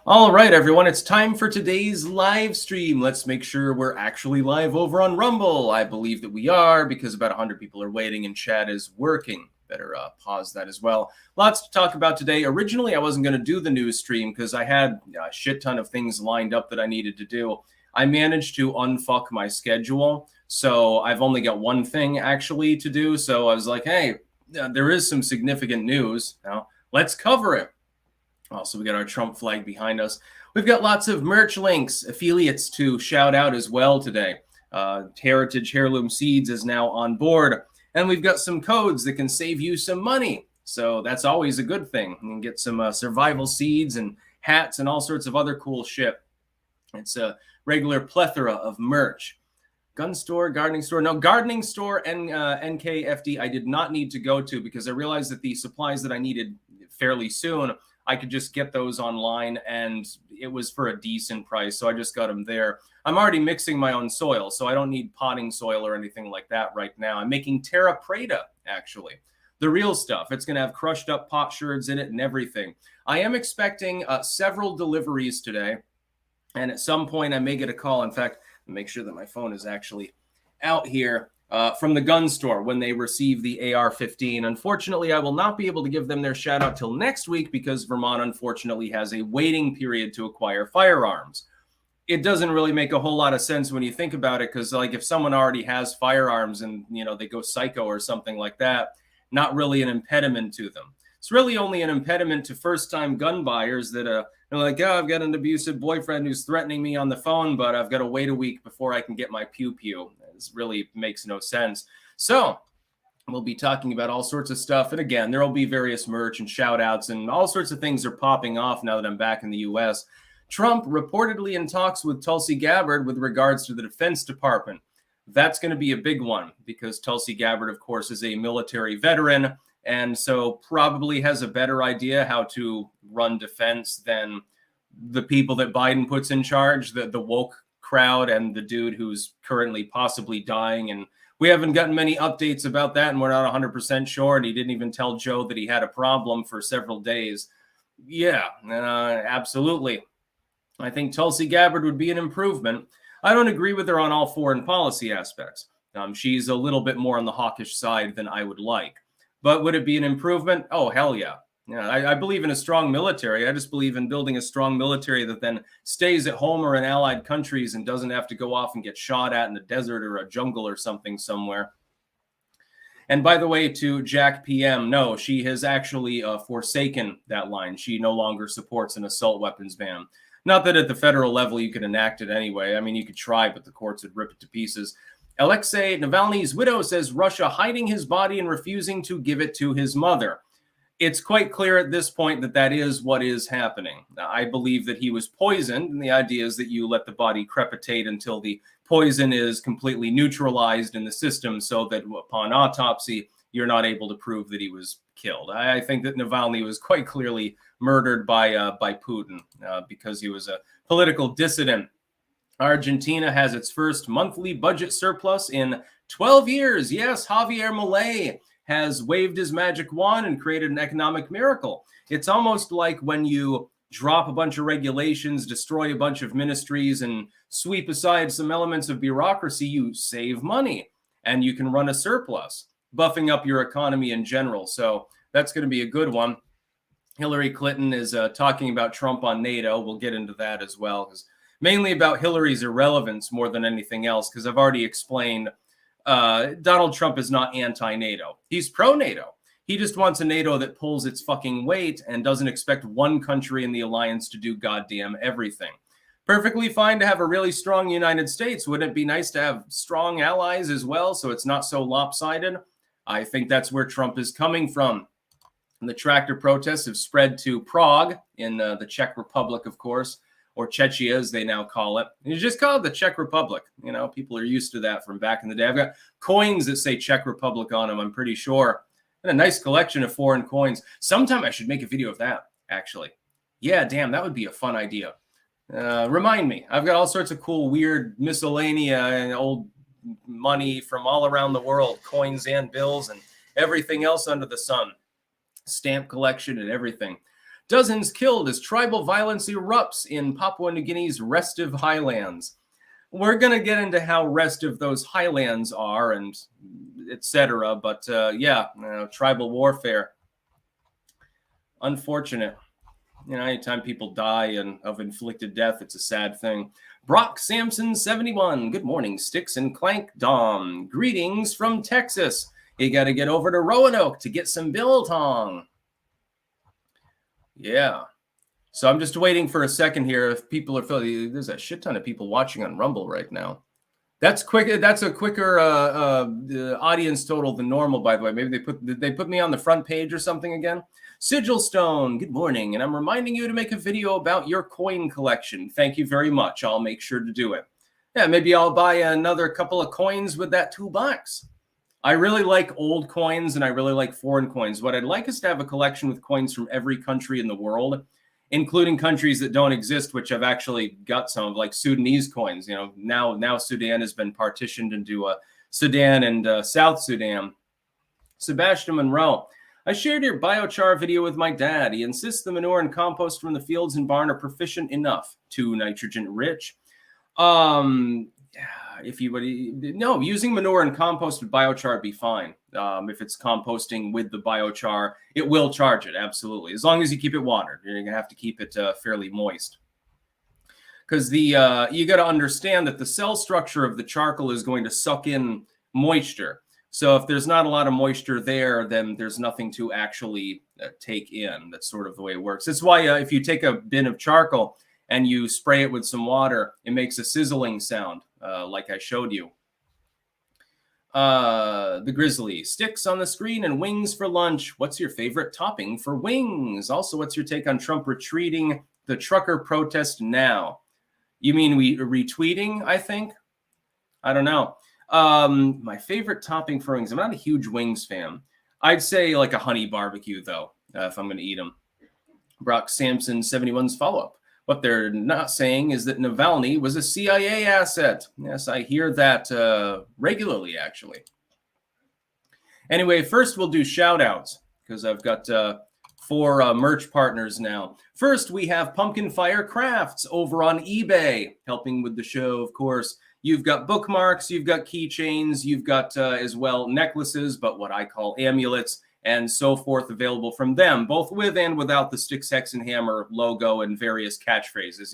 All right, everyone, it's time for today's live stream. Let's make sure we're actually live over on Rumble. I believe that we are because about 100 people are waiting and chat is working. Better pause that as well. Lots to talk about today. Originally, I wasn't going to do the news stream because I had a shit ton of things lined up that I needed to do. I managed to unfuck my schedule, so I've only got one thing actually to do. So I was like, hey, there is some significant news. Now, let's cover it. Also, we got our Trump flag behind us. We've got lots of merch links, affiliates to shout out as well today. Heritage Heirloom Seeds is now on board. And we've got some codes that can save you some money. So that's always a good thing. You can get some survival seeds and hats and all sorts of other cool shit. It's a regular plethora of merch. Gun store, gardening store. No, gardening store and NKFD I did not need to go to because I realized that the supplies that I needed fairly soon, I could just get those online and it was for a decent price. So I just got them there. I'm already mixing my own soil, so I don't need potting soil or anything like that right now. I'm making Terra Preta, actually. The real stuff. It's going to have crushed up potsherds in it and everything. I am expecting several deliveries today. And at some point I may get a call. In fact, make sure that my phone is actually out here. From the gun store when they receive the AR-15. Unfortunately, I will not be able to give them their shout out till next week because Vermont unfortunately has a waiting period to acquire firearms. It doesn't really make a whole lot of sense when you think about it because like if someone already has firearms and they go psycho or something like that, not really an impediment to them. It's really only an impediment to first-time gun buyers that are like, oh, I've got an abusive boyfriend who's threatening me on the phone, but I've got to wait a week before I can get my pew-pew. This really makes no sense. So we'll be talking about all sorts of stuff. And again, there will be various merch and shout outs and all sorts of things are popping off now that I'm back in the U.S. Trump reportedly in talks with Tulsi Gabard with regards to the Defense Department. That's going to be a big one because Tulsi Gabard, of course, is a military veteran and so probably has a better idea how to run defense than the people that Biden puts in charge, the woke crowd and the dude who's currently possibly dying. And we haven't gotten many updates about that. And we're not 100% sure. And he didn't even tell Joe that he had a problem for several days. Yeah, absolutely. I think Tulsi Gabbard would be an improvement. I don't agree with her on all foreign policy aspects. She's a little bit more on the hawkish side than I would like. But would it be an improvement? Oh, hell yeah. Yeah, I believe in a strong military. I just believe in building a strong military that then stays at home or in allied countries and doesn't have to go off and get shot at in the desert or a jungle or something somewhere. And by the way, to Jack PM, no, she has actually forsaken that line. She no longer supports an assault weapons ban. Not that at the federal level you could enact it anyway. I mean, you could try, but the courts would rip it to pieces. Alexei Navalny's widow says Russia hiding his body and refusing to give it to his mother. It's quite clear at this point that that is what is happening. I believe that he was poisoned, and the idea is that you let the body crepitate until the poison is completely neutralized in the system so that upon autopsy, you're not able to prove that he was killed. I think that Navalny was quite clearly murdered by Putin because he was a political dissident. Argentina has its first monthly budget surplus in 12 years. Yes, Javier Milei has waved his magic wand and created an economic miracle. It's almost like when you drop a bunch of regulations, destroy a bunch of ministries, and sweep aside some elements of bureaucracy, you save money and you can run a surplus, buffing up your economy in general. So that's going to be a good one. Hillary Clinton is talking about Trump on NATO. We'll get into that as well, because mainly about Hillary's irrelevance more than anything else, because I've already explained Donald Trump is not anti-NATO. He's pro-NATO. He just wants a NATO that pulls its fucking weight and doesn't expect one country in the alliance to do goddamn everything. Perfectly fine to have a really strong United States. Wouldn't it be nice to have strong allies as well so it's not so lopsided? I think that's where Trump is coming from. And the tractor protests have spread to Prague in the Czech Republic, of course, or Czechia, as they now call it. You just call it the Czech Republic. People are used to that from back in the day. I've got coins that say Czech Republic on them, I'm pretty sure. And a nice collection of foreign coins. Sometime I should make a video of that, actually. Yeah, damn, that would be a fun idea. Remind me. I've got all sorts of cool, weird miscellanea and old money from all around the world, coins and bills and everything else under the sun. Stamp collection and everything. Dozens killed as tribal violence erupts in Papua New Guinea's restive highlands. We're going to get into how restive those highlands are and etc. But tribal warfare. Unfortunate. Anytime people die of inflicted death, it's a sad thing. Brock Sampson 71. Good morning, Sticks and Clank Dom. Greetings from Texas. You got to get over to Roanoke to get some biltong. Yeah. So I'm just waiting for a second here. If people are feeling, there's a shit ton of people watching on Rumble right now. That's quick. That's a quicker audience total than normal, by the way. Maybe did they put me on the front page or something again? Sigilstone, good morning. And I'm reminding you to make a video about your coin collection. Thank you very much. I'll make sure to do it. Yeah, maybe I'll buy another couple of coins with that $2. I really like old coins and I really like foreign coins. What I'd like is to have a collection with coins from every country in the world, including countries that don't exist, which I've actually got some of, like Sudanese coins. Now Sudan has been partitioned into Sudan and South Sudan. Sebastian Monroe, I shared your biochar video with my dad. He insists the manure and compost from the fields and barn are proficient enough to nitrogen rich. Using manure and compost with biochar would be fine. If it's composting with the biochar, it will charge it, absolutely. As long as you keep it watered, you're going to have to keep it fairly moist. Because you got to understand that the cell structure of the charcoal is going to suck in moisture. So if there's not a lot of moisture there, then there's nothing to actually take in. That's sort of the way it works. That's why if you take a bin of charcoal and you spray it with some water, it makes a sizzling sound, like I showed you. The Grizzly, sticks on the screen and wings for lunch. What's your favorite topping for wings? Also, what's your take on Trump retreating the trucker protest now? You mean retweeting, I think? I don't know. My favorite topping for wings, I'm not a huge wings fan. I'd say like a honey barbecue, though, if I'm going to eat them. Brock Sampson 71's follow-up. What they're not saying is that Navalny was a CIA asset. Yes, I hear that regularly, actually. Anyway, first we'll do shout-outs because I've got 4 merch partners now. First, we have Pumpkin Fire Crafts over on eBay, helping with the show, of course. You've got bookmarks, you've got keychains, you've got as well necklaces, but what I call amulets, and so forth available from them, both with and without the Stick, Sex, and Hammer logo and various catchphrases.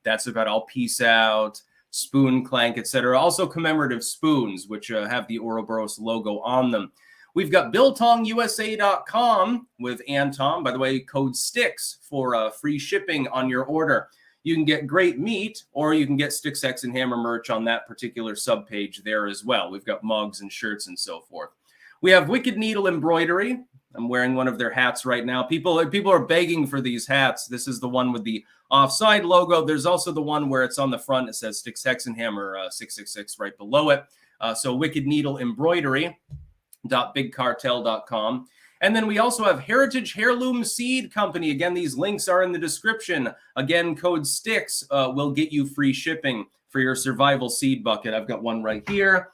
That's about all peace out, spoon clank, etc. Also commemorative spoons, which have the Ouroboros logo on them. We've got BiltongUSA.com with Anton. By the way, code STICKS for free shipping on your order. You can get great meat, or you can get Stick, Sex, and Hammer merch on that particular subpage there as well. We've got mugs and shirts and so forth. We have Wicked Needle Embroidery. I'm wearing one of their hats right now. People are begging for these hats. This is the one with the offside logo. There's also the one where it's on the front. It says Stick, Sex, and Hammer 666 right below it. So Wicked Needle Embroidery.bigcartel.com. And then we also have Heritage Heirloom Seed Company. Again, these links are in the description. Again, code STICKS will get you free shipping for your survival seed bucket. I've got one right here.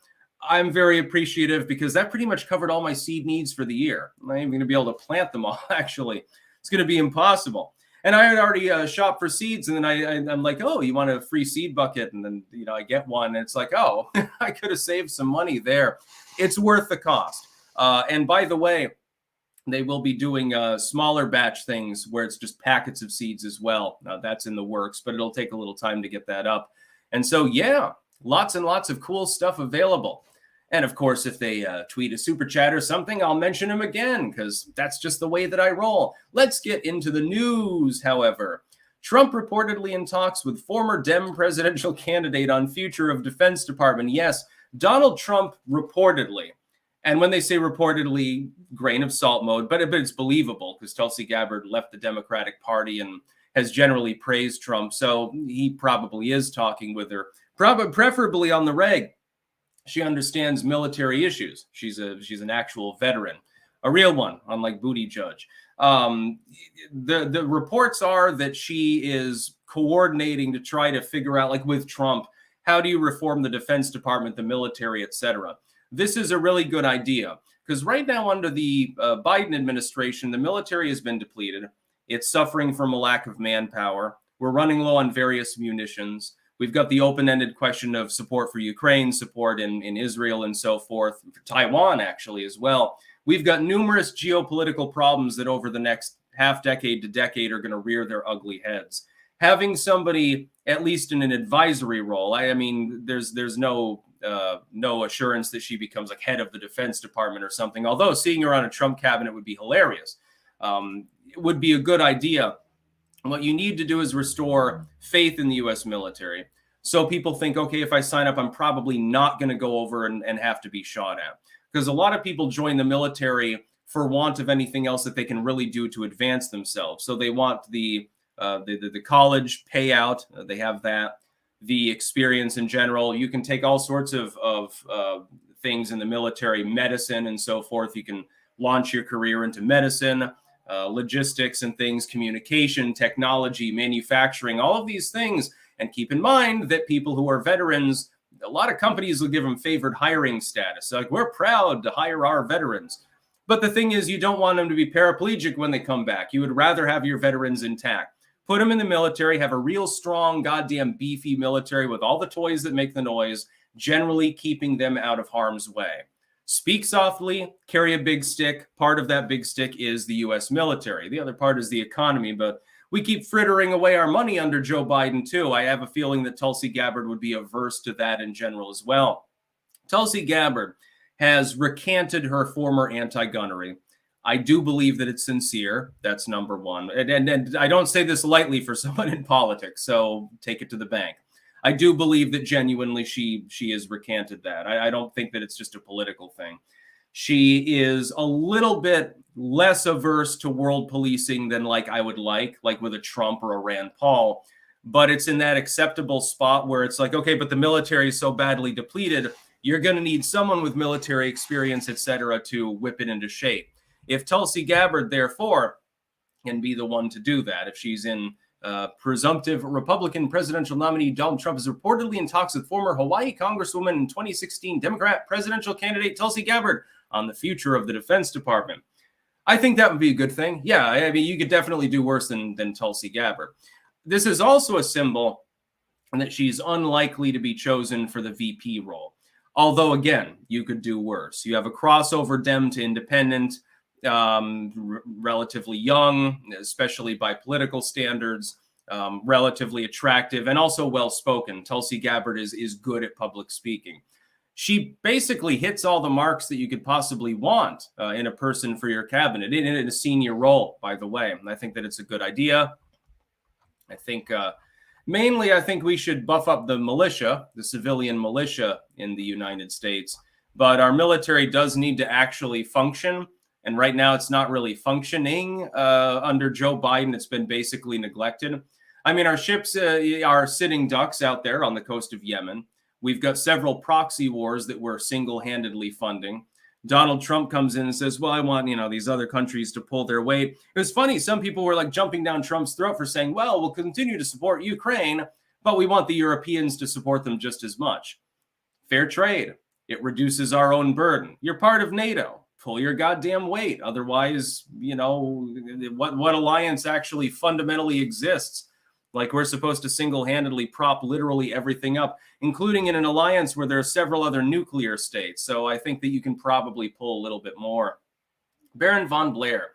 I'm very appreciative because that pretty much covered all my seed needs for the year. I'm not even going to be able to plant them all, actually. It's going to be impossible. And I had already shopped for seeds, and then I'm like, oh, you want a free seed bucket? And then, I get one, and it's like, oh, I could have saved some money there. It's worth the cost. And by the way, they will be doing smaller batch things where it's just packets of seeds as well. That's in the works, but it'll take a little time to get that up. And so, yeah, lots and lots of cool stuff available. And of course, if they tweet a super chat or something, I'll mention them again because that's just the way that I roll. Let's get into the news, however. Trump reportedly in talks with former Dem presidential candidate on future of Defense Department. Yes, Donald Trump reportedly. And when they say reportedly, grain of salt mode, but it's believable because Tulsi Gabard left the Democratic Party and has generally praised Trump. So he probably is talking with her, preferably on the reg. She understands military issues. She's an actual veteran, a real one, unlike Buttigieg. The reports are that she is coordinating to try to figure out, like with Trump, how do you reform the Defense Department, the military, etc. This is a really good idea because right now under the Biden administration, the military has been depleted. It's suffering from a lack of manpower. We're running low on various munitions. We've got the open-ended question of support for Ukraine, support in Israel and so forth, for Taiwan actually as well. We've got numerous geopolitical problems that over the next half decade to decade are going to rear their ugly heads. Having somebody, at least in an advisory role, I mean, there's no assurance that she becomes like head of the Defense Department or something, although seeing her on a Trump cabinet would be hilarious. It would be a good idea. What you need to do is restore faith in the U.S. military. So people think, okay, if I sign up, I'm probably not going to go over and have to be shot at. Because a lot of people join the military for want of anything else that they can really do to advance themselves. So they want the college payout. They have that. The experience in general. You can take all sorts of things in the military, medicine and so forth. You can launch your career into medicine. Logistics and things, communication, technology, manufacturing, all of these things. And keep in mind that people who are veterans, a lot of companies will give them favored hiring status. Like, we're proud to hire our veterans. But the thing is, you don't want them to be paraplegic when they come back. You would rather have your veterans intact. Put them in the military, have a real strong, goddamn beefy military with all the toys that make the noise, generally keeping them out of harm's way. Speak softly, carry a big stick. Part of that big stick is the U.S. military. The other part is the economy, but we keep frittering away our money under Joe Biden, too. I have a feeling that Tulsi Gabbard would be averse to that in general as well. Tulsi Gabbard has recanted her former anti-gunnery. I do believe that it's sincere. That's number one. And I don't say this lightly for someone in politics, so take it to the bank. I do believe that genuinely she has recanted that. I don't think that it's just a political thing. She is a little bit less averse to world policing than like I would like with a Trump or a Rand Paul. But it's in that acceptable spot where it's like, okay, but the military is so badly depleted, you're going to need someone with military experience, et cetera, to whip it into shape. If Tulsi Gabbard, therefore, can be the one to do that, if she's in presumptive Republican presidential nominee Donald Trump is reportedly in talks with former Hawaii Congresswoman and 2016 Democrat presidential candidate Tulsi Gabbard on the future of the Defense Department. I think that would be a good thing. Yeah, I mean, you could definitely do worse than Tulsi Gabbard. This is also a symbol that she's unlikely to be chosen for the VP role. Although, again, you could do worse. You have a crossover Dem to independent, relatively young, especially by political standards, relatively attractive, and also well-spoken. Tulsi Gabbard is good at public speaking. She basically hits all the marks that you could possibly want in a person for your cabinet, in a senior role, by the way. And I think that it's a good idea. I think mainly, I think we should buff up the militia, the civilian militia in the United States. But our military does need to actually function. And right now, it's not really functioning under Joe Biden. It's been basically neglected. I mean, our ships are sitting ducks out there on the coast of Yemen. We've got several proxy wars that we're single-handedly funding. Donald Trump comes in and says, well, I want, these other countries to pull their weight. It was funny. Some people were like jumping down Trump's throat for saying, well, we'll continue to support Ukraine, but we want the Europeans to support them just as much. Fair trade. It reduces our own burden. You're part of NATO. Pull your goddamn weight. Otherwise, what alliance actually fundamentally exists? Like, we're supposed to single-handedly prop literally everything up, including in an alliance where there are several other nuclear states. So I think that you can probably pull a little bit more. Baron von Blair.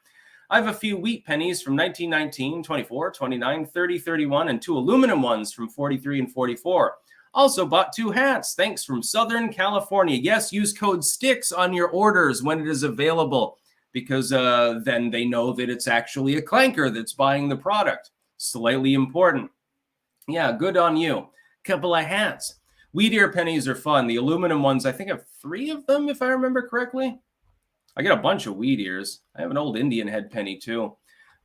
I have a few wheat pennies from 1919, 24, 29, 30, 31, and 2 aluminum ones from 43 and 44. Also bought 2 hats. Thanks from Southern California. Yes, use code STICKS on your orders when it is available, because then they know that it's actually a clanker that's buying the product. Slightly important. Yeah, good on you. Couple of hats. Wheat ear pennies are fun. The aluminum ones, I think I have 3 of them, if I remember correctly. I got a bunch of wheat ears. I have an old Indian head penny, too.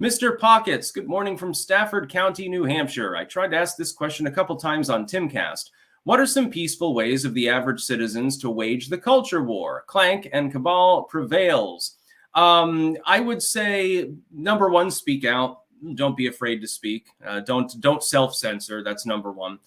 Mr. Pockets, good morning from Stafford County, New Hampshire. I tried to ask this question a couple times on Timcast. What are some peaceful ways of the average citizens to wage the culture war? Clank and cabal prevails. I would say, number one, speak out. Don't be afraid to speak. Don't self-censor. That's number one.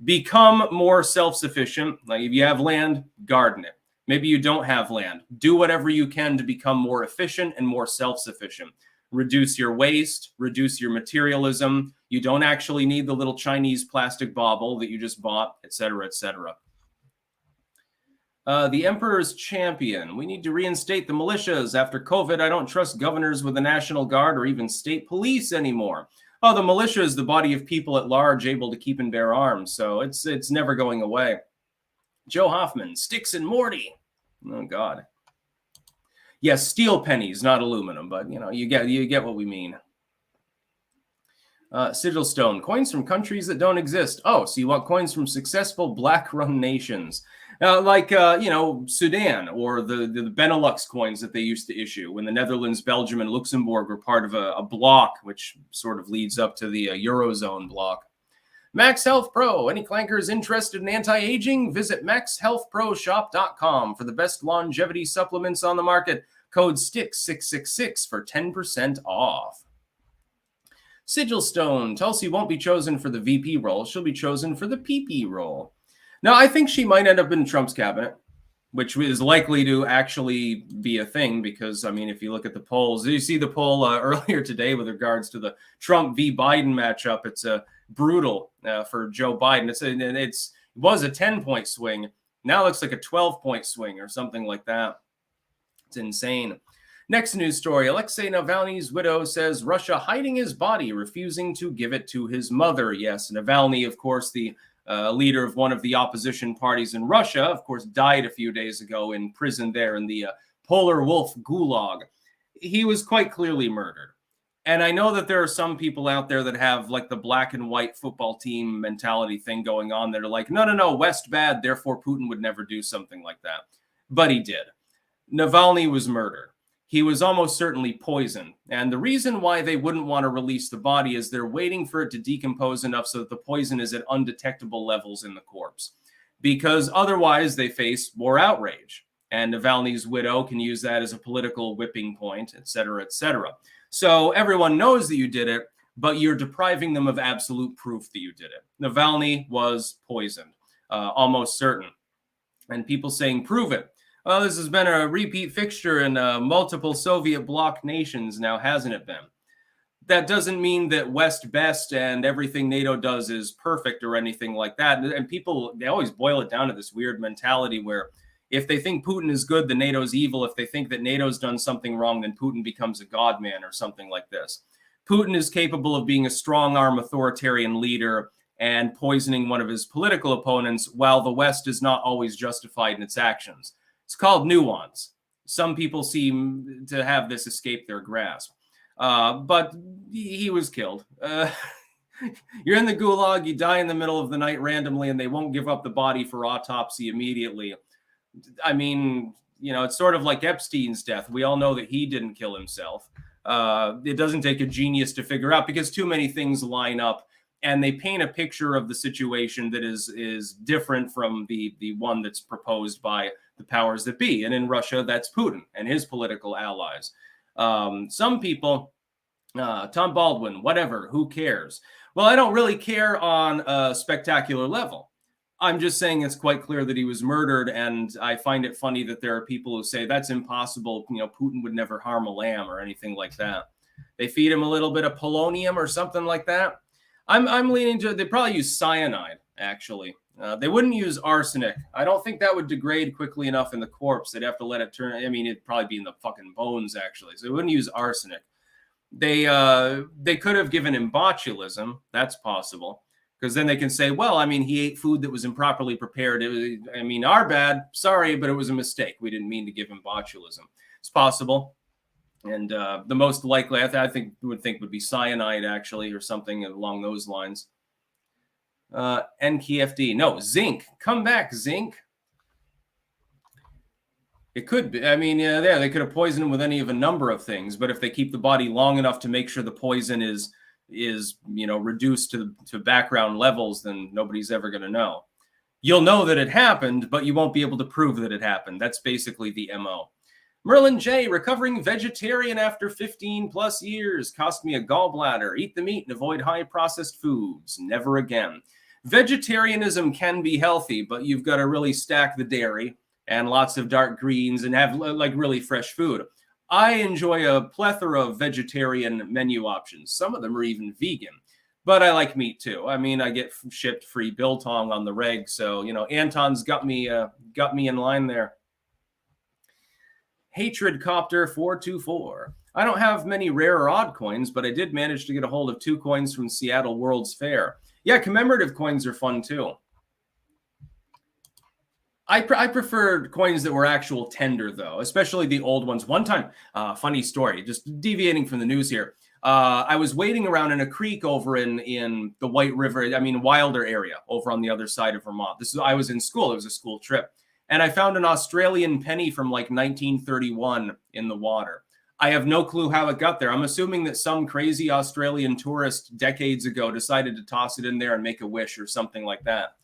Become more self-sufficient. Like, if you have land, garden it. Maybe you don't have land. Do whatever you can to become more efficient and more self-sufficient. Reduce your waste, reduce your materialism. You don't actually need the little Chinese plastic bauble that you just bought, etc., etc. The Emperor's Champion. We need to reinstate the militias. After COVID, I don't trust governors with the National Guard or even state police anymore. Oh, the militia is the body of people at large able to keep and bear arms, so it's never going away. Joe Hoffman, Sticks and Morty. Oh, God. Yes, steel pennies, not aluminum, but you get what we mean. Sigil Stone, coins from countries that don't exist. Oh, so you want coins from successful black-run nations, like Sudan, or the Benelux coins that they used to issue when the Netherlands, Belgium, and Luxembourg were part of a bloc, which sort of leads up to the Eurozone bloc. Max Health Pro. Any clankers interested in anti-aging? Visit maxhealthproshop.com for the best longevity supplements on the market. Code STICK666 for 10% off. Sigil Stone. Tulsi won't be chosen for the VP role. She'll be chosen for the PP role. Now, I think she might end up in Trump's cabinet, which is likely to actually be a thing because, I mean, if you look at the polls, did you see the poll earlier today with regards to the Trump v. Biden matchup? It's brutal for Joe Biden. It was a 10-point swing. Now it looks like a 12-point swing or something like that. It's insane. Next news story. Alexei Navalny's widow says Russia hiding his body, refusing to give it to his mother. Yes, Navalny, of course, the leader of one of the opposition parties in Russia, of course, died a few days ago in prison there in the Polar Wolf Gulag. He was quite clearly murdered. And I know that there are some people out there that have like the black and white football team mentality thing going on that are like, no, West bad, therefore Putin would never do something like that. But he did. Navalny was murdered. He was almost certainly poisoned. And the reason why they wouldn't want to release the body is they're waiting for it to decompose enough so that the poison is at undetectable levels in the corpse. Because otherwise they face more outrage. And Navalny's widow can use that as a political whipping point, et cetera, et cetera. So everyone knows that you did it, but you're depriving them of absolute proof that you did it. Navalny was poisoned, almost certain. And people saying, prove it. Well, this has been a repeat fixture in multiple Soviet bloc nations now, hasn't it been? That doesn't mean that West best and everything NATO does is perfect or anything like that. And people, they always boil it down to this weird mentality where if they think Putin is good, then NATO's evil. If they think that NATO's done something wrong, then Putin becomes a god man or something like this. Putin is capable of being a strong-arm authoritarian leader and poisoning one of his political opponents, while the West is not always justified in its actions. It's called nuance. Some people seem to have this escape their grasp. But he was killed. You're in the gulag, you die in the middle of the night randomly, and they won't give up the body for autopsy immediately. I mean, it's sort of like Epstein's death. We all know that he didn't kill himself. It doesn't take a genius to figure out because too many things line up and they paint a picture of the situation that is different from the one that's proposed by the powers that be. And in Russia, that's Putin and his political allies. Some people, Tom Baldwin, whatever, who cares? Well, I don't really care on a spectacular level. I'm just saying it's quite clear that he was murdered, and I find it funny that there are people who say that's impossible. Putin would never harm a lamb or anything like that. They feed him a little bit of polonium or something like that. I'm leaning to, they probably use cyanide, actually. They wouldn't use arsenic. I don't think that would degrade quickly enough in the corpse. They'd have to let it turn. I mean, it'd probably be in the fucking bones, actually. So they wouldn't use arsenic. They could have given him botulism. That's possible. Because then they can say, well, I mean, he ate food that was improperly prepared. Our bad. Sorry, but it was a mistake. We didn't mean to give him botulism. It's possible. And the most likely, I think would be cyanide, actually, or something along those lines. NKFD. No, zinc. Come back, zinc. It could be. I mean, they could have poisoned him with any of a number of things. But if they keep the body long enough to make sure the poison is reduced to background levels, then nobody's ever going to know. You'll know that it happened, but you won't be able to prove that it happened. That's basically the MO. Merlin J, recovering vegetarian after 15 plus years. Cost me a gallbladder. Eat the meat and avoid high processed foods. Never again. Vegetarianism can be healthy, but you've got to really stack the dairy and lots of dark greens and have like really fresh food. I enjoy a plethora of vegetarian menu options. Some of them are even vegan, but I like meat too. I mean, I get shipped free biltong on the reg, so you know, Anton's got me in line there. Hatred Copter 424. I don't have many rare or odd coins, but I did manage to get a hold of 2 coins from Seattle World's Fair. Yeah, commemorative coins are fun too. I preferred coins that were actual tender, though, especially the old ones. One time, funny story, just deviating from the news here. I was waiting around in a creek over in the White River, Wilder area, over on the other side of Vermont. I was in school. It was a school trip. And I found an Australian penny from like 1931 in the water. I have no clue how it got there. I'm assuming that some crazy Australian tourist decades ago decided to toss it in there and make a wish or something like that.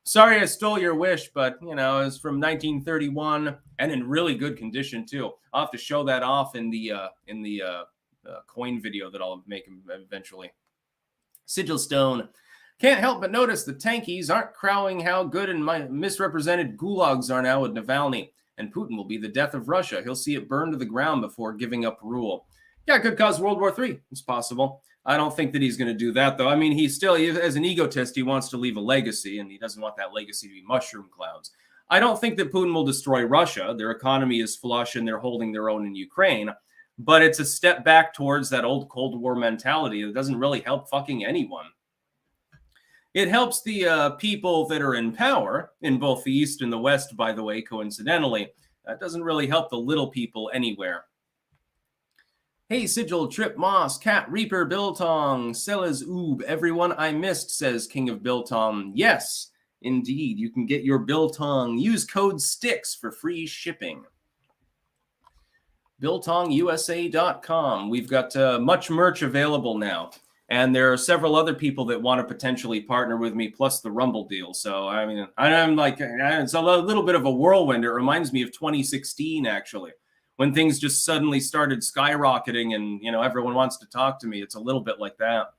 Sorry I stole your wish, but, you know, it's from 1931 and in really good condition, too. I'll have to show that off in the coin video that I'll make eventually. Sigil Stone. Can't help but notice the tankies aren't crowing how good and misrepresented gulags are now with Navalny. And Putin will be the death of Russia. He'll see it burn to the ground before giving up rule. Yeah, it could cause World War III. It's possible. I don't think that he's going to do that, though. I mean, he as an egotist, he wants to leave a legacy, and he doesn't want that legacy to be mushroom clouds. I don't think that Putin will destroy Russia. Their economy is flush, and they're holding their own in Ukraine. But it's a step back towards that old Cold War mentality that doesn't really help fucking anyone. It helps the people that are in power, in both the East and the West, by the way, coincidentally. That doesn't really help the little people anywhere. Hey, Sigil, Trip, Moss, Cat, Reaper, Biltong, Sellers, Oob, everyone I missed, says King of Biltong. Yes, indeed, you can get your Biltong. Use code STICKS for free shipping. BiltongUSA.com. We've got much merch available now. And there are several other people that want to potentially partner with me, plus the Rumble deal. So, I mean, I'm like, it's a little bit of a whirlwind. It reminds me of 2016, actually, when things just suddenly started skyrocketing and, you know, everyone wants to talk to me. It's a little bit like that.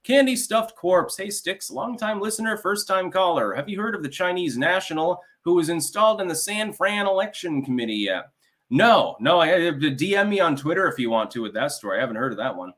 Candy Stuffed Corpse. Hey, Sticks, longtime listener, first-time caller. Have you heard of the Chinese national who was installed in the San Fran election committee yet? No. I DM me on Twitter if you want to with that story. I haven't heard of that one.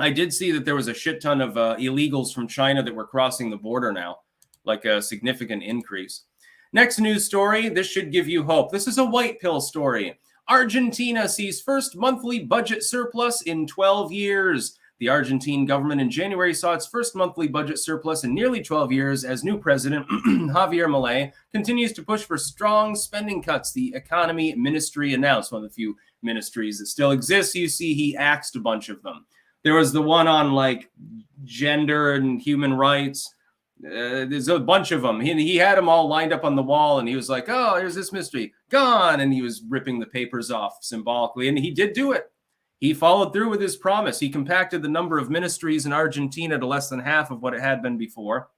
I did see that there was a shit ton of illegals from China that were crossing the border now, like a significant increase. Next news story. This should give you hope. This is a white pill story. Argentina sees first monthly budget surplus in 12 years. The Argentine government in January saw its first monthly budget surplus in nearly 12 years as new president Javier Milei continues to push for strong spending cuts, the economy ministry announced, one of the few ministries that still exists. You see, he axed a bunch of them. There was the one on like gender and human rights. There's a bunch of them. He had them all lined up on the wall, and he was like, oh, here's this mystery. Gone. And he was ripping the papers off symbolically. And he did do it. He followed through with his promise. He compacted the number of ministries in Argentina to less than half of what it had been before.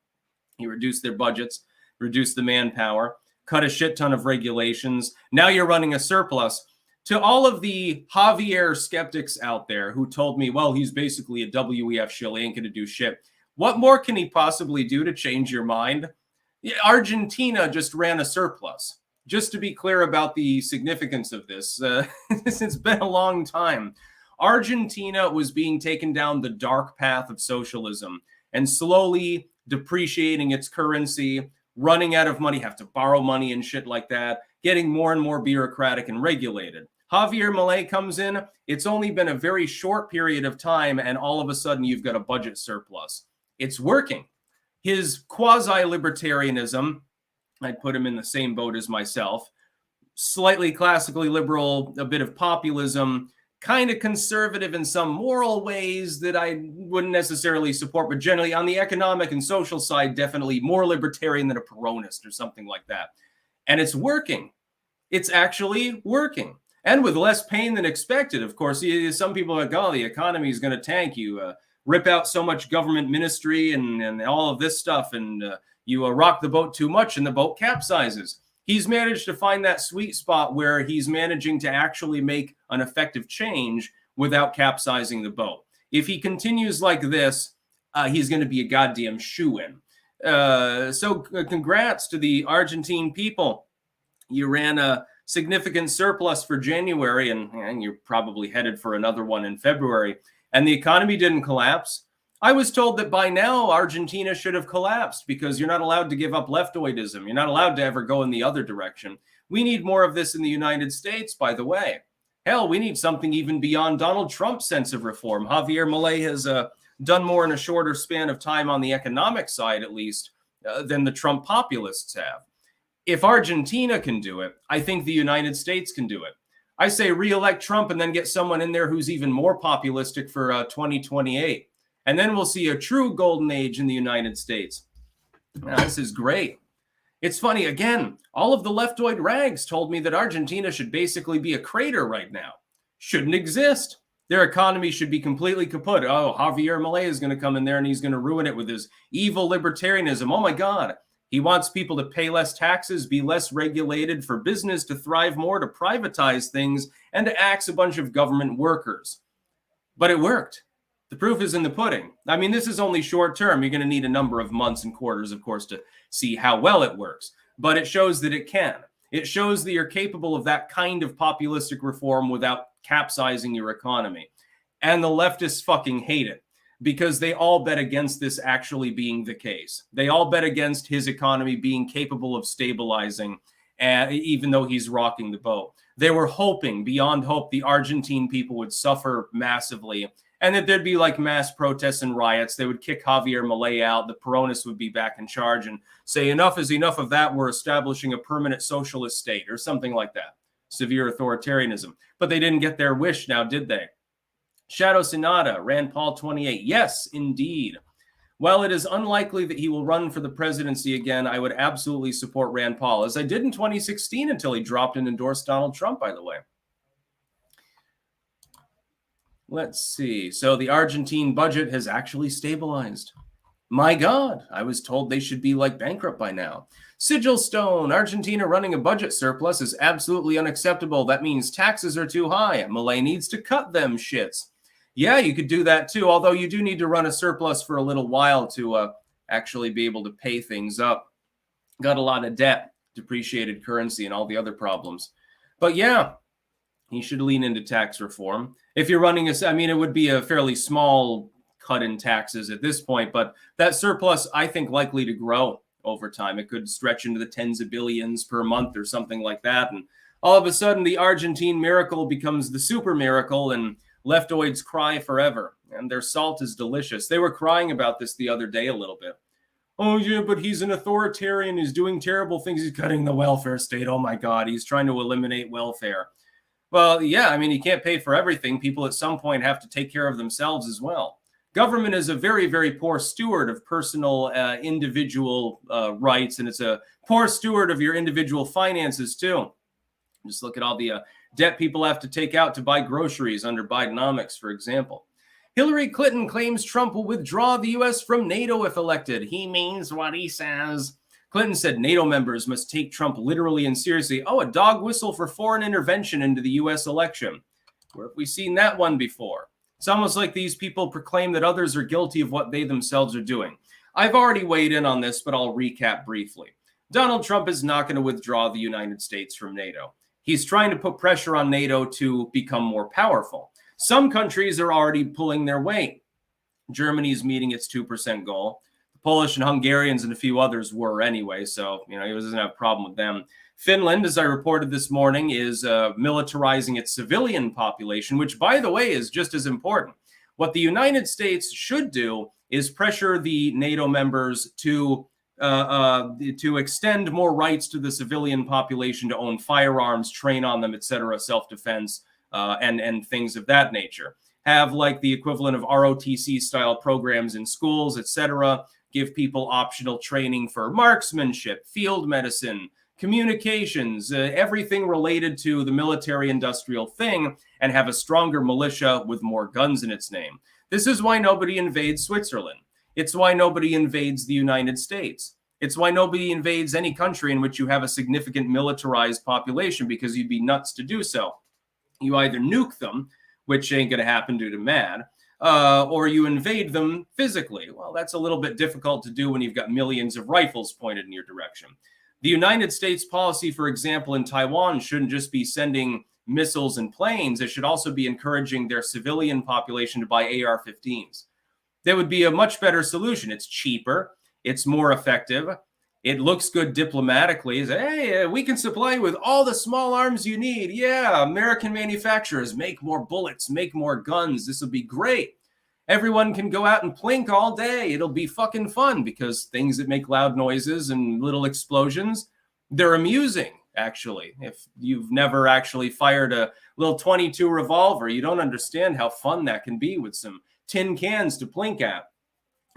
He reduced their budgets, reduced the manpower, cut a shit ton of regulations. Now you're running a surplus. To all of the Javier skeptics out there who told me, well, he's basically a WEF shill, he ain't going to do shit. What more can he possibly do to change your mind? Argentina just ran a surplus. Just to be clear about the significance of this, it's been a long time. Argentina was being taken down the dark path of socialism and slowly depreciating its currency, running out of money, have to borrow money and shit like that, getting more and more bureaucratic and regulated. Javier Milei comes in. It's only been a very short period of time, and all of a sudden you've got a budget surplus. It's working. His quasi-libertarianism, I'd put him in the same boat as myself, slightly classically liberal, a bit of populism, kind of conservative in some moral ways that I wouldn't necessarily support, but generally on the economic and social side, definitely more libertarian than a Peronist or something like that. And it's working. It's actually working. And with less pain than expected, of course. Some people are like, oh, the economy is going to tank you. Rip out so much government ministry and all of this stuff, and you rock the boat too much and the boat capsizes. He's managed to find that sweet spot where he's managing to actually make an effective change without capsizing the boat. If he continues like this, he's going to be a goddamn shoo-in. So congrats to the Argentine people. You ran significant surplus for January, and you're probably headed for another one in February, and the economy didn't collapse. I was told that by now Argentina should have collapsed because you're not allowed to give up leftoidism. You're not allowed to ever go in the other direction. We need more of this in the United States, by the way. Hell, we need something even beyond Donald Trump's sense of reform. Javier Milei has done more in a shorter span of time on the economic side, at least, than the Trump populists have. If Argentina can do it, I think the United States can do it. I say re-elect Trump and then get someone in there who's even more populistic for 2028. And then we'll see a true golden age in the United States. Now, this is great. It's funny, again, all of the leftoid rags told me that Argentina should basically be a crater right now. Shouldn't exist. Their economy should be completely kaput. Oh, Javier Milei is going to come in there and he's going to ruin it with his evil libertarianism. Oh my God. He wants people to pay less taxes, be less regulated, for business to thrive more, to privatize things, and to axe a bunch of government workers. But it worked. The proof is in the pudding. I mean, this is only short term. You're going to need a number of months and quarters, of course, to see how well it works. But it shows that it can. It shows that you're capable of that kind of populistic reform without capsizing your economy. And the leftists fucking hate it because they all bet against this actually being the case. They all bet against his economy being capable of stabilizing, even though he's rocking the boat. They were hoping, beyond hope, the Argentine people would suffer massively and that there'd be like mass protests and riots. They would kick Javier Milei out. The Peronists would be back in charge and say, enough is enough of that. We're establishing a permanent socialist state or something like that. Severe authoritarianism. But they didn't get their wish now, did they? Shadow Sonata, Rand Paul 28. Yes, indeed. While it is unlikely that he will run for the presidency again, I would absolutely support Rand Paul, as I did in 2016 until he dropped and endorsed Donald Trump, by the way. Let's see. So the Argentine budget has actually stabilized. My God, I was told they should be like bankrupt by now. Sigil Stone, Argentina running a budget surplus is absolutely unacceptable. That means taxes are too high. Milei needs to cut them shits. Yeah, you could do that too, although you do need to run a surplus for a little while to actually be able to pay things up. Got a lot of debt, depreciated currency, and all the other problems. But yeah, he should lean into tax reform. If you're running it would be a fairly small cut in taxes at this point, but that surplus, I think, likely to grow over time. It could stretch into the tens of billions per month or something like that. And all of a sudden, the Argentine miracle becomes the super miracle, and leftoids cry forever. And their salt is delicious. They were crying about this the other day a little bit. Oh, yeah, but he's an authoritarian. He's doing terrible things. He's cutting the welfare state. Oh, my God. He's trying to eliminate welfare. Well, yeah, you can't pay for everything. People at some point have to take care of themselves as well. Government is a very, very poor steward of personal individual rights, and it's a poor steward of your individual finances, too. Just look at all the debt people have to take out to buy groceries under Bidenomics, for example. Hillary Clinton claims Trump will withdraw the U.S. from NATO if elected. He means what he says. Clinton said NATO members must take Trump literally and seriously. Oh, a dog whistle for foreign intervention into the U.S. election. Where have we seen that one before? It's almost like these people proclaim that others are guilty of what they themselves are doing. I've already weighed in on this, but I'll recap briefly. Donald Trump is not going to withdraw the United States from NATO. He's trying to put pressure on NATO to become more powerful. Some countries are already pulling their weight. Germany's meeting its 2% goal. The Polish and Hungarians and a few others were anyway, so he doesn't have a problem with them. Finland, as I reported this morning, is militarizing its civilian population, which, by the way, is just as important. What the United States should do is pressure the NATO members to extend more rights to the civilian population to own firearms, train on them, etc., self-defense, and things of that nature. Have like the equivalent of ROTC-style programs in schools, etc., give people optional training for marksmanship, field medicine, communications, everything related to the military-industrial thing, and have a stronger militia with more guns in its name. This is why nobody invades Switzerland. It's why nobody invades the United States. It's why nobody invades any country in which you have a significant militarized population, because you'd be nuts to do so. You either nuke them, which ain't going to happen due to MAD, or you invade them physically. Well, that's a little bit difficult to do when you've got millions of rifles pointed in your direction. The United States policy, for example, in Taiwan shouldn't just be sending missiles and planes. It should also be encouraging their civilian population to buy AR-15s. That would be a much better solution. It's cheaper. It's more effective. It looks good diplomatically. It's, hey, we can supply you with all the small arms you need. Yeah, American manufacturers, make more bullets, make more guns. This will be great. Everyone can go out and plink all day. It'll be fucking fun because things that make loud noises and little explosions, they're amusing, actually. If you've never actually fired a little .22 revolver, you don't understand how fun that can be with some tin cans to plink at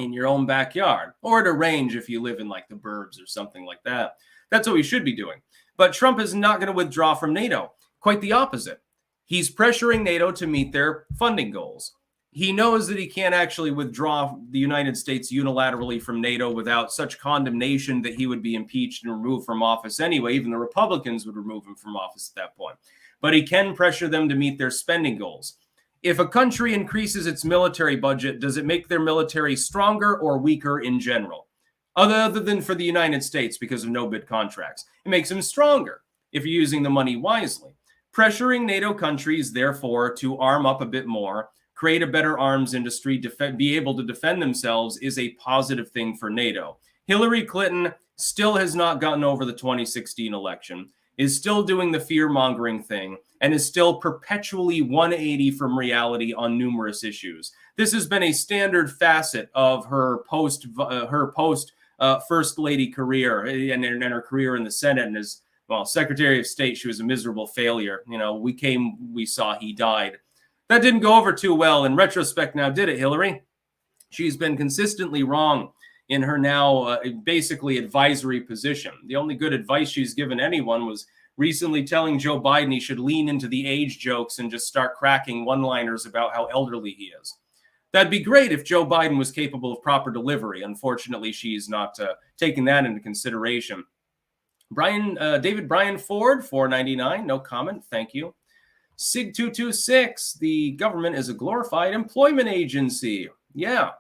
in your own backyard, or at a range if you live in like the burbs or something like that. That's what we should be doing. But Trump is not going to withdraw from NATO. Quite the opposite. He's pressuring NATO to meet their funding goals. He knows that he can't actually withdraw the United States unilaterally from NATO without such condemnation that he would be impeached and removed from office anyway. Even the Republicans would remove him from office at that point. But he can pressure them to meet their spending goals. If a country increases its military budget, does it make their military stronger or weaker in general? Other than for the United States because of no-bid contracts. It makes them stronger if you're using the money wisely. Pressuring NATO countries, therefore, to arm up a bit more, create a better arms industry, be able to defend themselves is a positive thing for NATO. Hillary Clinton still has not gotten over the 2016 election, is still doing the fear-mongering thing, and is still perpetually 180 from reality on numerous issues. This has been a standard facet of her post First Lady career and her career in the Senate. And as well, Secretary of State, she was a miserable failure. You know, we saw he died. That didn't go over too well in retrospect now, did it, Hillary? She's been consistently wrong in her now basically advisory position. The only good advice she's given anyone was recently telling Joe Biden he should lean into the age jokes and just start cracking one-liners about how elderly he is. That'd be great if Joe Biden was capable of proper delivery. Unfortunately, she's not taking that into consideration. David Brian Ford, $4.99, no comment, thank you. Sig226, the government is a glorified employment agency. Yeah,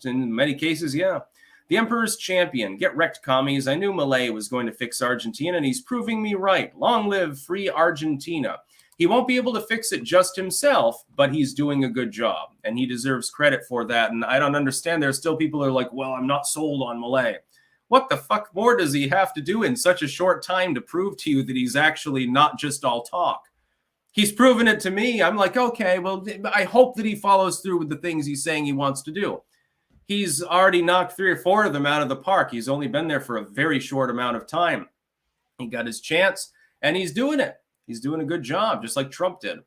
in many cases, yeah. The Emperor's Champion. Get wrecked, commies. I knew Mileis was going to fix Argentina, and he's proving me right. Long live free Argentina. He won't be able to fix it just himself, but he's doing a good job, and he deserves credit for that. And I don't understand. There's still people who are like, well, I'm not sold on Mileis. What the fuck more does he have to do in such a short time to prove to you that he's actually not just all talk? He's proven it to me. I'm like, okay, well, I hope that he follows through with the things he's saying he wants to do. He's already knocked 3 or 4 of them out of the park. He's only been there for a very short amount of time. He got his chance, and he's doing it. He's doing a good job, just like Trump did.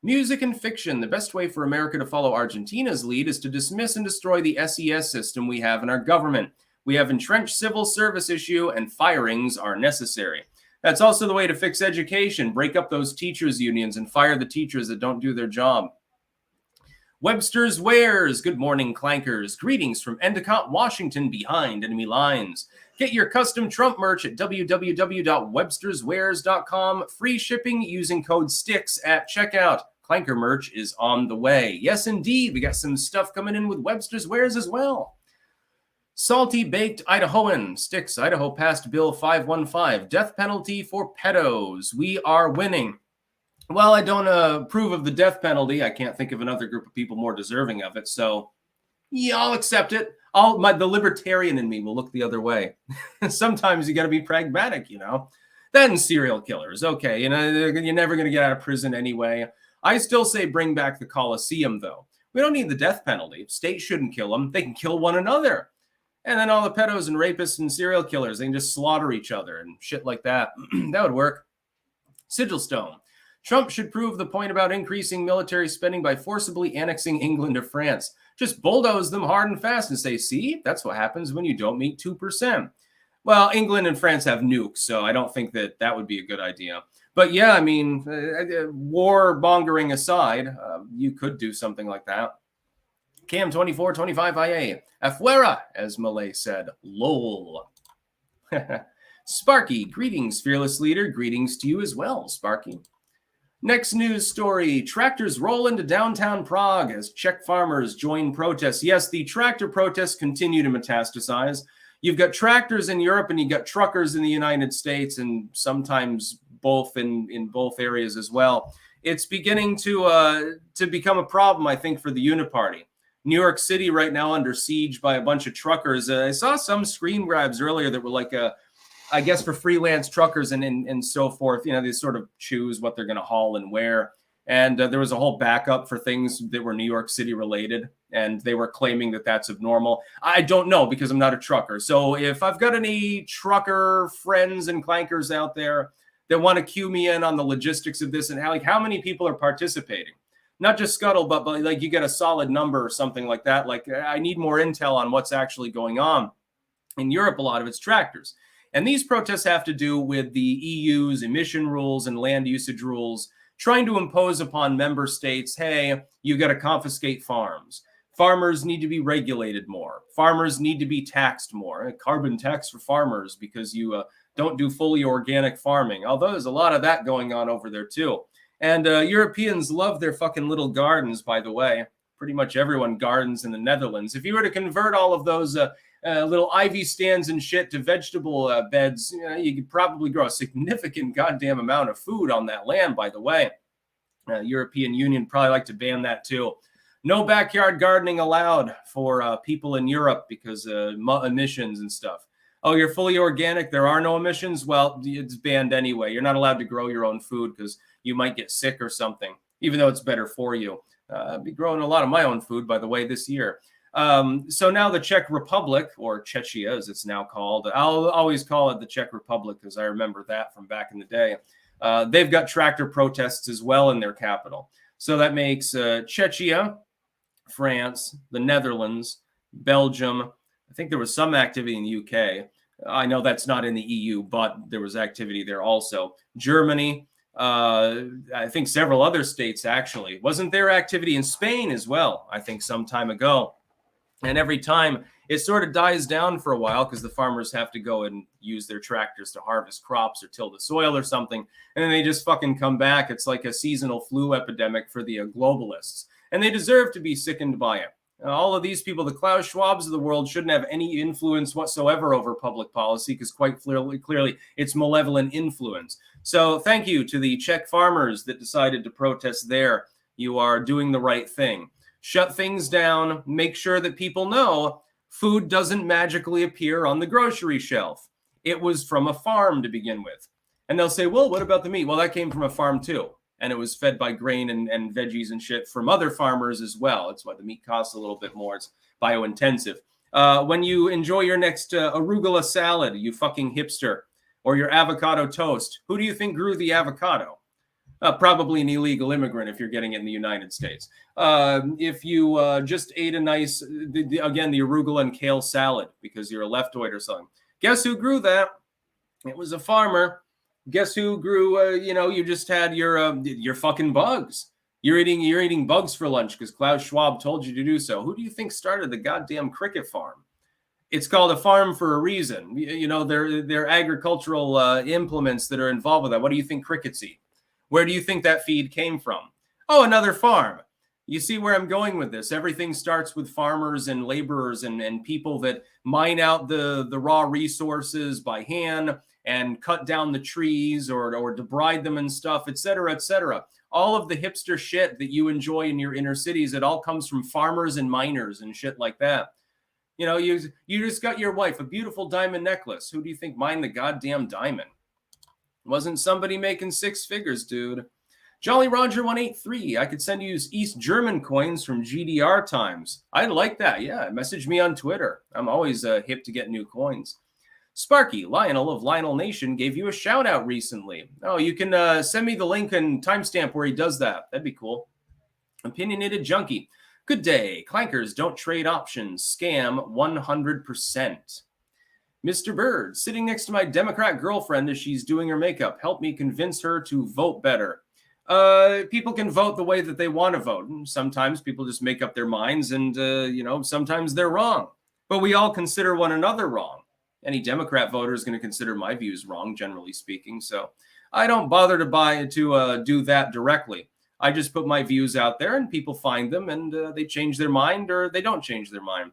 Music and fiction. The best way for America to follow Argentina's lead is to dismiss and destroy the SES system we have in our government. We have entrenched civil service issue, and firings are necessary. That's also the way to fix education. Break up those teachers' unions and fire the teachers that don't do their job. Webster's Wares. Good morning, clankers. Greetings from Endicott, Washington, behind enemy lines. Get your custom Trump merch at www.websterswares.com. Free shipping using code STICKS at checkout. Clanker merch is on the way. Yes, indeed. We got some stuff coming in with Webster's Wares as well. Salty Baked Idahoan. Sticks. Idaho passed Bill 515. Death penalty for pedos. We are winning. Well, I don't approve of the death penalty. I can't think of another group of people more deserving of it. So, yeah, I'll accept it. The libertarian in me will look the other way. Sometimes you got to be pragmatic, you know. Then serial killers. Okay, you know, you're never going to get out of prison anyway. I still say bring back the Coliseum, though. We don't need the death penalty. States shouldn't kill them. They can kill one another. And then all the pedos and rapists and serial killers, they can just slaughter each other and shit like that. That would work. Sigilstone. Trump should prove the point about increasing military spending by forcibly annexing England or France. Just bulldoze them hard and fast and say, see, that's what happens when you don't meet 2%. Well, England and France have nukes, so I don't think that that would be a good idea. But yeah, I mean, war-mongering aside, you could do something like that. Cam2425IA. Afuera, as Mileis said. Lol. Sparky, greetings, fearless leader. Greetings to you as well, Sparky. Next news story. Tractors roll into downtown Prague as Czech farmers join protests. Yes, the tractor protests continue to metastasize. You've got tractors in Europe and you've got truckers in the United States, and sometimes both in both areas as well. It's beginning to become a problem, I think, for the Uniparty. New York City right now under siege by a bunch of truckers. I saw some screen grabs earlier that were like I guess for freelance truckers and so forth. You know, they sort of choose what they're going to haul and where. And there was a whole backup for things that were New York City related, and they were claiming that that's abnormal. I don't know because I'm not a trucker. So if I've got any trucker friends and clankers out there that want to cue me in on the logistics of this and how many people are participating, not just scuttlebutt, but like you get a solid number or something like that. Like I need more intel on what's actually going on. In Europe, a lot of it's tractors. And these protests have to do with the EU's emission rules and land usage rules, trying to impose upon member states, hey, you got to confiscate farms. Farmers need to be regulated more. Farmers need to be taxed more. A carbon tax for farmers because you don't do fully organic farming. Although there's a lot of that going on over there too. And Europeans love their fucking little gardens, by the way. Pretty much everyone gardens in the Netherlands. If you were to convert all of those little ivy stands and shit to vegetable beds, you could probably grow a significant goddamn amount of food on that land, by the way. European Union probably like to ban that too. No backyard gardening allowed for people in Europe because emissions and stuff. Oh, you're fully organic. There are no emissions. Well, it's banned anyway. You're not allowed to grow your own food because you might get sick or something, even though it's better for you. I'll be growing a lot of my own food, by the way, this year. So now the Czech Republic, or Czechia as it's now called, I'll always call it the Czech Republic because I remember that from back in the day. They've got tractor protests as well in their capital. So that makes Czechia, France, the Netherlands, Belgium. I think there was some activity in the UK. I know that's not in the EU, but there was activity there also. Germany, I think several other states, actually. Wasn't there activity in Spain as well, I think some time ago? And every time it sort of dies down for a while because the farmers have to go and use their tractors to harvest crops or till the soil or something. And then they just fucking come back. It's like a seasonal flu epidemic for the globalists. And they deserve to be sickened by it. All of these people, the Klaus Schwabs of the world, shouldn't have any influence whatsoever over public policy because quite clearly it's malevolent influence. So thank you to the Czech farmers that decided to protest there. You are doing the right thing. Shut things down. Make sure that people know food doesn't magically appear on the grocery shelf. It was from a farm to begin with. And they'll say, well, what about the meat? Well, that came from a farm too. And it was fed by grain and veggies and shit from other farmers as well. That's why the meat costs a little bit more. It's bio-intensive. When you enjoy your next arugula salad, you fucking hipster, or your avocado toast, who do you think grew the avocado? Probably an illegal immigrant if you're getting it in the United States. If you just ate a nice, again, the arugula and kale salad because you're a leftoid or something. Guess who grew that? It was a farmer. Guess who grew, you just had your fucking bugs. You're eating bugs for lunch because Klaus Schwab told you to do so. Who do you think started the goddamn cricket farm? It's called a farm for a reason. They're agricultural implements that are involved with that. What do you think crickets eat? Where do you think that feed came from? Oh, another farm. You see where I'm going with this. Everything starts with farmers and laborers and people that mine out the raw resources by hand and cut down the trees or debride them and stuff, et cetera, et cetera. All of the hipster shit that you enjoy in your inner cities, it all comes from farmers and miners and shit like that. You just got your wife a beautiful diamond necklace. Who do you think mined the goddamn diamond? Wasn't somebody making six figures, dude. Jolly Roger 183. I could send you East German coins from GDR times. I'd like that. Yeah, message me on Twitter. I'm always hip to get new coins. Sparky, Lionel of Lionel Nation, gave you a shout out recently. Oh, you can send me the link and timestamp where he does that. That'd be cool. Opinionated Junkie. Good day. Clankers don't trade options. Scam 100%. Mr. Bird, sitting next to my Democrat girlfriend as she's doing her makeup. Help me convince her to vote better. People can vote the way that they want to vote. And sometimes people just make up their minds and, sometimes they're wrong. But we all consider one another wrong. Any Democrat voter is going to consider my views wrong, generally speaking. So I don't bother to do that directly. I just put my views out there and people find them and they change their mind or they don't change their mind.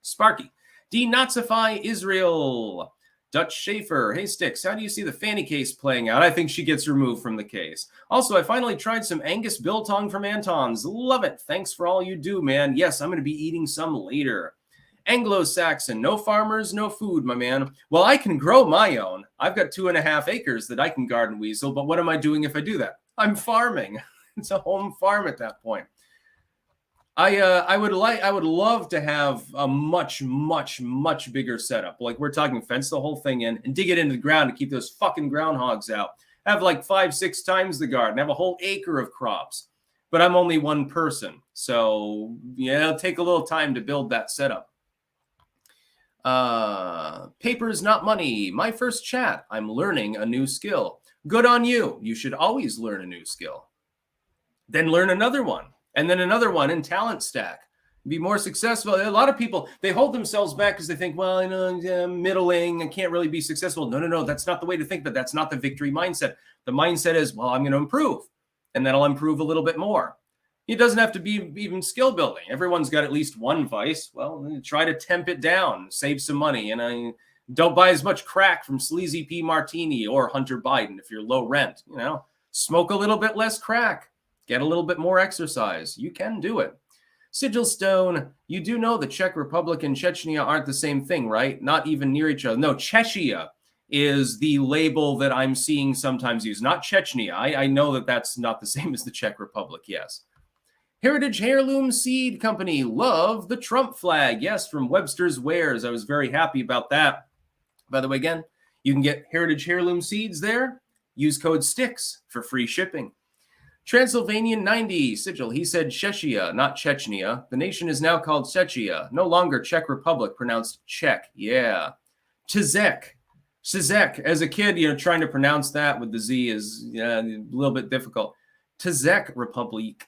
Sparky, Denazify Israel. Dutch Schaefer. Hey, Sticks, how do you see the Fanny case playing out? I think she gets removed from the case. Also, I finally tried some Angus Biltong from Anton's. Love it. Thanks for all you do, man. Yes, I'm going to be eating some later. Anglo-Saxon. No farmers, no food, my man. Well, I can grow my own. I've got 2.5 acres that I can garden weasel, but what am I doing if I do that? I'm farming. It's a home farm at that point. I would love to have a much bigger setup. Like we're talking fence the whole thing in and dig it into the ground to keep those fucking groundhogs out. Have like 5-6 times the garden. Have a whole acre of crops. But I'm only one person. So yeah, it'll take a little time to build that setup. Papers, not money. My first chat. I'm learning a new skill. Good on you. You should always learn a new skill. Then learn another one. And then another one in talent stack. Be more successful. A lot of people, they hold themselves back because they think, well, you know, middling, I can't really be successful. No. That's not the way to think, but that's not the victory mindset. The mindset is, well, I'm going to improve. And then I'll improve a little bit more. It doesn't have to be even skill building. Everyone's got at least one vice. Well, try to temp it down, save some money. And don't buy as much crack from Sleazy P. Martini or Hunter Biden if you're low rent. You know, smoke a little bit less crack. Get a little bit more exercise. You can do it. Sigil Stone, you do know the Czech Republic and Chechnya aren't the same thing, right? Not even near each other. No, Chechnya is the label that I'm seeing sometimes used, not Chechnya. I know that that's not the same as the Czech Republic, yes. Heritage Heirloom Seed Company, love the Trump flag. Yes, from Webster's Wares. I was very happy about that. By the way, again, you can get Heritage Heirloom Seeds there. Use code STICKS for free shipping. Transylvanian 90, Sigil, he said Chechnya, not Chechnya. The nation is now called Czechia, no longer Czech Republic, pronounced Czech. Yeah. Czech. As a kid, you know, trying to pronounce that with the Z is a little bit difficult. Czech Republic.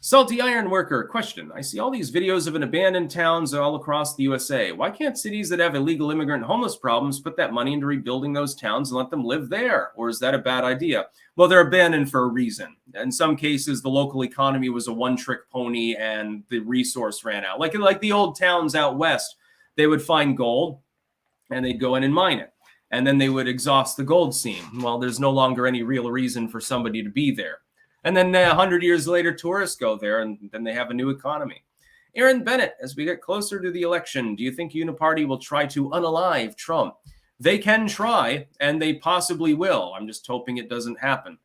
Salty Iron Worker, question. I see all these videos of an abandoned towns all across the USA. Why can't cities that have illegal immigrant and homeless problems put that money into rebuilding those towns and let them live there? Or is that a bad idea? Well, they're abandoned for a reason. In some cases, the local economy was a one-trick pony and the resource ran out. Like the old towns out west, they would find gold and they'd go in and mine it. And then they would exhaust the gold seam. Well, there's no longer any real reason for somebody to be there. And then 100 years later, tourists go there, and then they have a new economy. Aaron Bennett, as we get closer to the election, do you think Uniparty will try to unalive Trump? They can try, and they possibly will. I'm just hoping it doesn't happen.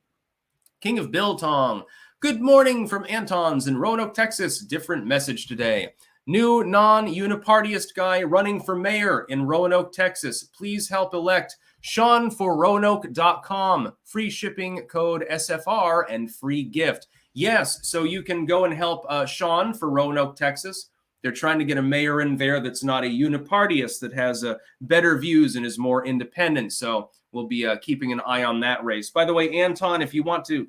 King of Biltong, good morning from Anton's in Roanoke, Texas. Different message today. New non-Unipartyist guy running for mayor in Roanoke, Texas. Please help elect SeanForRoanoke.com. Free shipping code SFR and free gift. Yes, so you can go and help Sean for Roanoke, Texas. They're trying to get a mayor in there that's not a unipartyist, that has better views and is more independent. So we'll be keeping an eye on that race. By the way, Anton, if you want to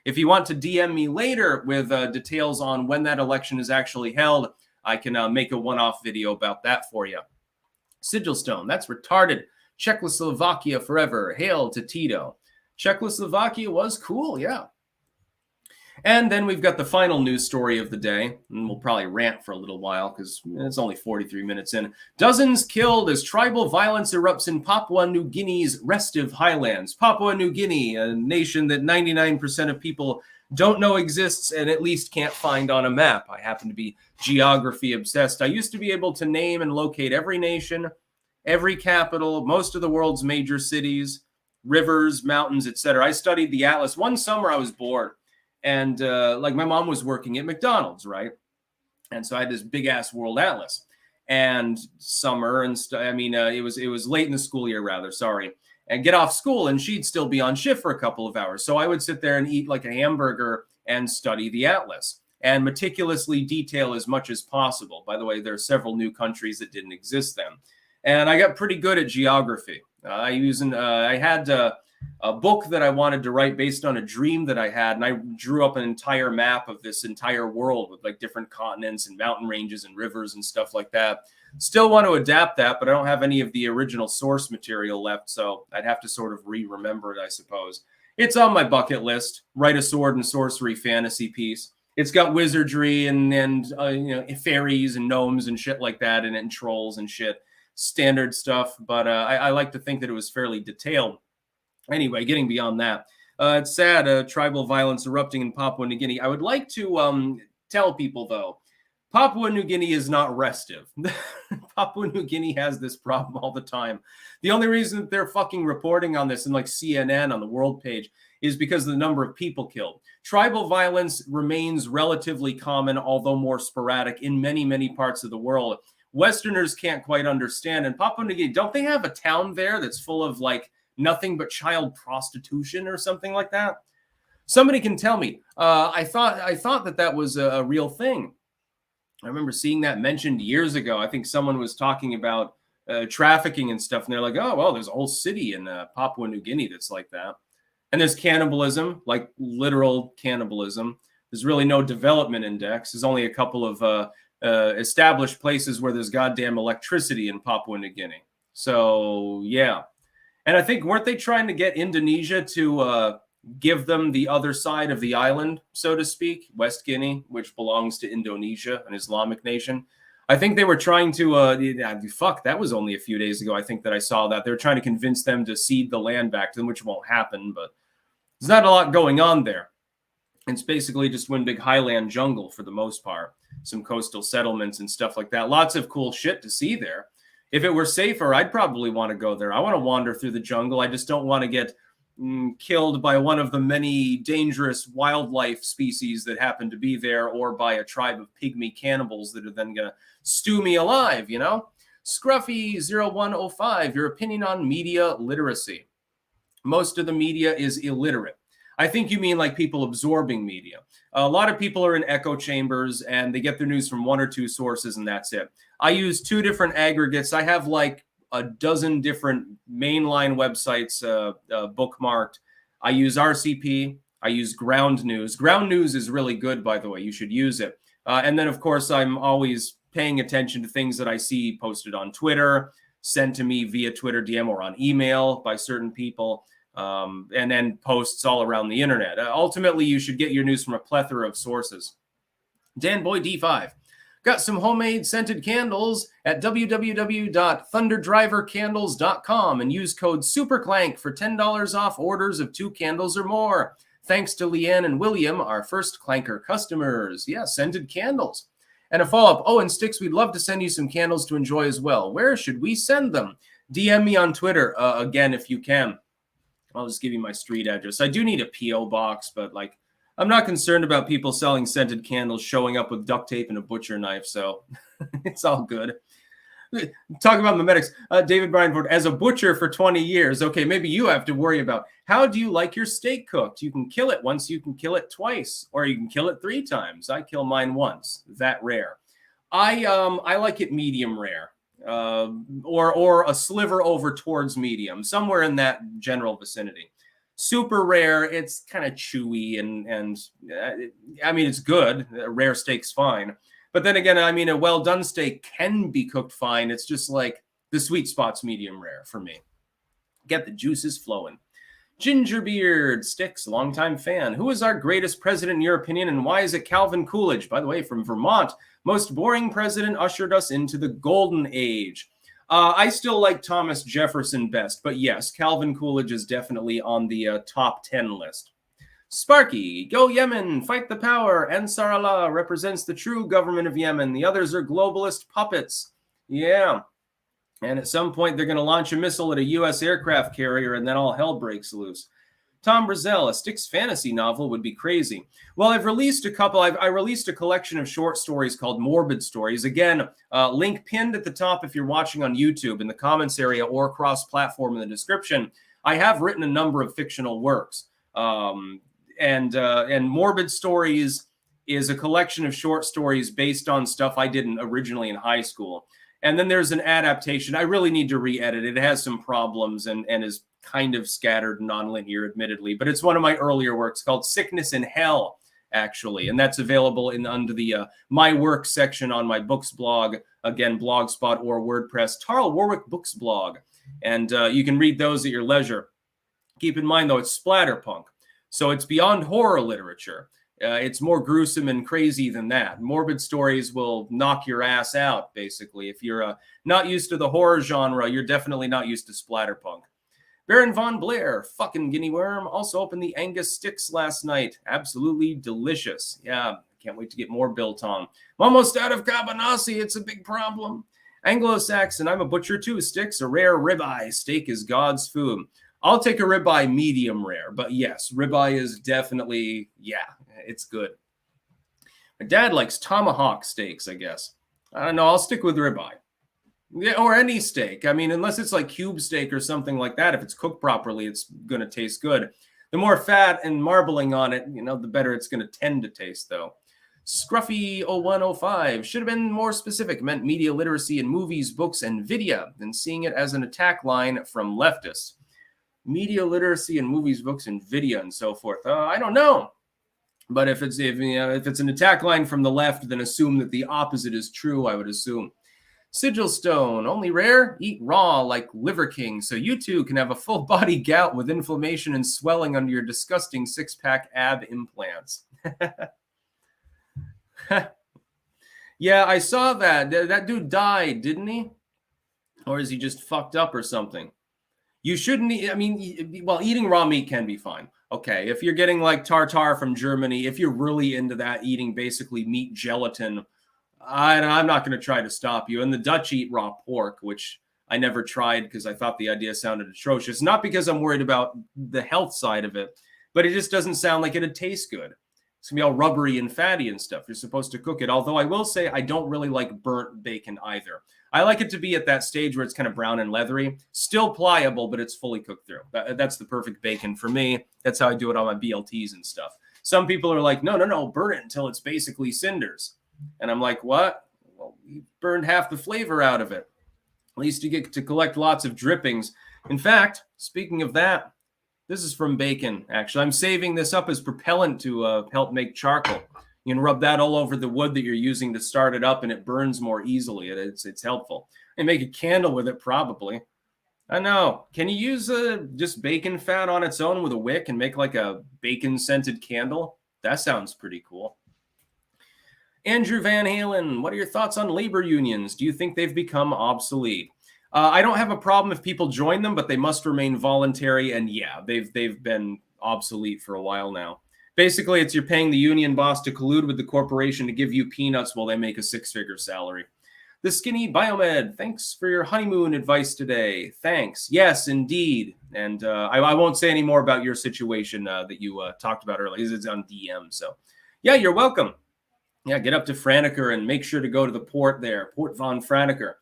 DM me later with details on when that election is actually held, I can make a one-off video about that for you. Sigilstone, that's retarded. Czechoslovakia forever. Hail to Tito. Czechoslovakia was cool, yeah. And then we've got the final news story of the day, and we'll probably rant for a little while because it's only 43 minutes in. Dozens killed as tribal violence erupts in Papua New Guinea's restive highlands. Papua New Guinea, a nation that 99% of people don't know exists and at least can't find on a map. I happen to be geography obsessed. I used to be able to name and locate every nation, every capital, most of the world's major cities, rivers, mountains, etc. I studied the atlas. One summer I was bored, and like my mom was working at McDonald's, right? And so I had this big ass world atlas. And summer and it was late in the school year, rather, sorry. And get off school and she'd still be on shift for a couple of hours. So I would sit there and eat like a hamburger and study the atlas and meticulously detail as much as possible. By the way, there are several new countries that didn't exist then. And I got pretty good at geography. I had a book that I wanted to write based on a dream that I had, and I drew up an entire map of this entire world with like different continents and mountain ranges and rivers and stuff like that. Still want to adapt that, but I don't have any of the original source material left, so I'd have to sort of re-remember it, I suppose. It's on my bucket list. Write a sword and sorcery fantasy piece. It's got wizardry and fairies and gnomes and shit like that, and trolls and shit, standard stuff. But I like to think that it was fairly detailed. Anyway, getting beyond that, it's sad, tribal violence erupting in Papua New Guinea. I would like to tell people, though, Papua New Guinea is not restive. Papua New Guinea has this problem all the time. The only reason that they're fucking reporting on this in like CNN on the world page is because of the number of people killed. Tribal violence remains relatively common, although more sporadic in many, many parts of the world. Westerners can't quite understand. And Papua New Guinea, don't they have a town there that's full of like nothing but child prostitution or something like that? Somebody can tell me. I thought that was a real thing. I remember seeing that mentioned years ago. I think someone was talking about trafficking and stuff, and they're like, oh, well, there's a whole city in Papua New Guinea that's like that. And there's cannibalism, like literal cannibalism. There's really no development index. There's only a couple of established places where there's goddamn electricity in Papua New Guinea. So, yeah. And I think, weren't they trying to get Indonesia to give them the other side of the island, so to speak, West Guinea, which belongs to Indonesia, an Islamic nation? I think they were trying to, that was only a few days ago, I think, that I saw that. They were trying to convince them to cede the land back to them, which won't happen, but there's not a lot going on there. It's basically just one big highland jungle for the most part, some coastal settlements and stuff like that. Lots of cool shit to see there. If it were safer, I'd probably want to go there. I want to wander through the jungle. I just don't want to get killed by one of the many dangerous wildlife species that happen to be there, or by a tribe of pygmy cannibals that are then going to stew me alive, you know? Scruffy0105, your opinion on media literacy. Most of the media is illiterate. I think you mean like people absorbing media. A lot of people are in echo chambers and they get their news from one or two sources and that's it. I use two different aggregates. I have like a dozen different mainline websites bookmarked. I use RCP. I use Ground News. Ground News is really good, by the way. You should use it. And then, of course, I'm always paying attention to things that I see posted on Twitter, sent to me via Twitter DM or on email by certain people, and then posts all around the internet. Ultimately, you should get your news from a plethora of sources. Danboy D5. Got some homemade scented candles at www.thunderdrivercandles.com and use code SUPERCLANK for $10 off orders of 2 candles or more. Thanks to Leanne and William, our first Clanker customers. Yeah, scented candles. And a follow-up. Oh, and Sticks, we'd love to send you some candles to enjoy as well. Where should we send them? DM me on Twitter, again, if you can. I'll just give you my street address. I do need a P.O. box, but like, I'm not concerned about people selling scented candles showing up with duct tape and a butcher knife, so it's all good. Talk about memetics. David Bryanford, as a butcher for 20 years, okay, maybe you have to worry about how do you like your steak cooked? You can kill it once, you can kill it twice, or you can kill it 3 times. I kill mine once, that rare. I like it medium rare, or a sliver over towards medium, somewhere in that general vicinity. Super rare, it's kind of chewy and I mean, it's good. A rare steak's fine. But then again, I mean, a well-done steak can be cooked fine. It's just like the sweet spot's medium rare for me. Get the juices flowing. Gingerbeard Sticks, longtime fan. Who is our greatest president in your opinion, and why is it Calvin Coolidge? By the way, from Vermont, most boring president ushered us into the golden age. I still like Thomas Jefferson best, but yes, Calvin Coolidge is definitely on the top 10 list. Sparky, go Yemen, fight the power. Ansar Allah represents the true government of Yemen. The others are globalist puppets. Yeah. And at some point, they're going to launch a missile at a U.S. aircraft carrier, and then all hell breaks loose. Tom Brazell, a Styx fantasy novel would be crazy. Well, I've released a couple. I released a collection of short stories called Morbid Stories. Again, link pinned at the top if you're watching on YouTube in the comments area or cross-platform in the description. I have written a number of fictional works. And Morbid Stories is a collection of short stories based on stuff I did originally in high school. And then there's an adaptation. I really need to re-edit it. It has some problems and is kind of scattered, non-linear, admittedly. But it's one of my earlier works called Sickness in Hell, actually. And that's available under the My Work section on my books blog. Again, Blogspot or WordPress. Tarl Warwick Books blog. And you can read those at your leisure. Keep in mind, though, it's splatterpunk. So it's beyond horror literature. It's more gruesome and crazy than that. Morbid stories will knock your ass out, basically. If you're not used to the horror genre, you're definitely not used to splatterpunk. Baron Von Blair, fucking guinea worm, also opened the Angus sticks last night. Absolutely delicious. Yeah, can't wait to get more built on. I'm almost out of cabanassi. It's a big problem. Anglo-Saxon, I'm a butcher too. Sticks, a rare ribeye. Steak is God's food. I'll take a ribeye medium rare, but yes, ribeye is definitely, yeah, it's good. My dad likes tomahawk steaks, I guess. I don't know. I'll stick with ribeye. Yeah, or any steak. I mean, unless it's like cube steak or something like that, if it's cooked properly, it's going to taste good. The more fat and marbling on it, the better it's going to tend to taste, though. Scruffy0105 should have been more specific. Meant media literacy in movies, books, and video than seeing it as an attack line from leftists. Media literacy in movies, books, and video, and so forth. I don't know. But if it's an attack line from the left, then assume that the opposite is true, I would assume. Sigil Stone, only rare, eat raw like Liver King, so you too can have a full body gout with inflammation and swelling under your disgusting six-pack ab implants. Yeah, I saw that. That dude died, didn't he? Or is he just fucked up or something? You shouldn't eat, eating raw meat can be fine. Okay, if you're getting like tartare from Germany, if you're really into that, eating basically meat gelatin, I'm not going to try to stop you. And the Dutch eat raw pork, which I never tried because I thought the idea sounded atrocious. Not because I'm worried about the health side of it, but it just doesn't sound like it'd taste good. It's going to be all rubbery and fatty and stuff. You're supposed to cook it. Although I will say I don't really like burnt bacon either. I like it to be at that stage where it's kind of brown and leathery. Still pliable, but it's fully cooked through. That's the perfect bacon for me. That's how I do it on my BLTs and stuff. Some people are like, no, burn it until it's basically cinders. And I'm like, what? Well, you burned half the flavor out of it. At least you get to collect lots of drippings. In fact, speaking of that, this is from bacon, actually. I'm saving this up as propellant to help make charcoal. You can rub that all over the wood that you're using to start it up, and it burns more easily. It's helpful. And make a candle with it, probably. I know. Can you use just bacon fat on its own with a wick and make like a bacon-scented candle? That sounds pretty cool. Andrew Van Halen, what are your thoughts on labor unions? Do you think they've become obsolete? I don't have a problem if people join them, but they must remain voluntary. And yeah, they've been obsolete for a while now. Basically, it's you're paying the union boss to collude with the corporation to give you peanuts while they make a six-figure salary. The Skinny Biomed, thanks for your honeymoon advice today. Thanks. Yes, indeed. And I won't say any more about your situation that you talked about earlier. It's on DM. So yeah, you're welcome. Yeah, get up to Franeker and make sure to go to the port there, Port von Franeker.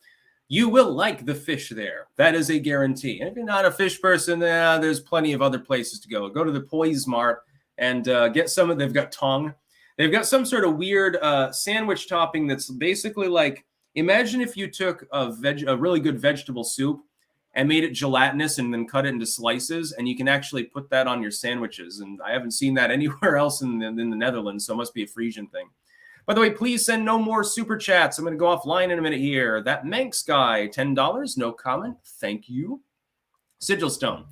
You will like the fish there. That is a guarantee. And if you're not a fish person, there's plenty of other places to go. Go to the Poismart and get some of, they've got tongue. They've got some sort of weird sandwich topping that's basically like, imagine if you took a really good vegetable soup and made it gelatinous and then cut it into slices, and you can actually put that on your sandwiches. And I haven't seen that anywhere else in the Netherlands, so it must be a Frisian thing. By the way, please send no more super chats. I'm going to go offline in a minute here. That Manx guy, $10, no comment. Thank you. Sigilstone.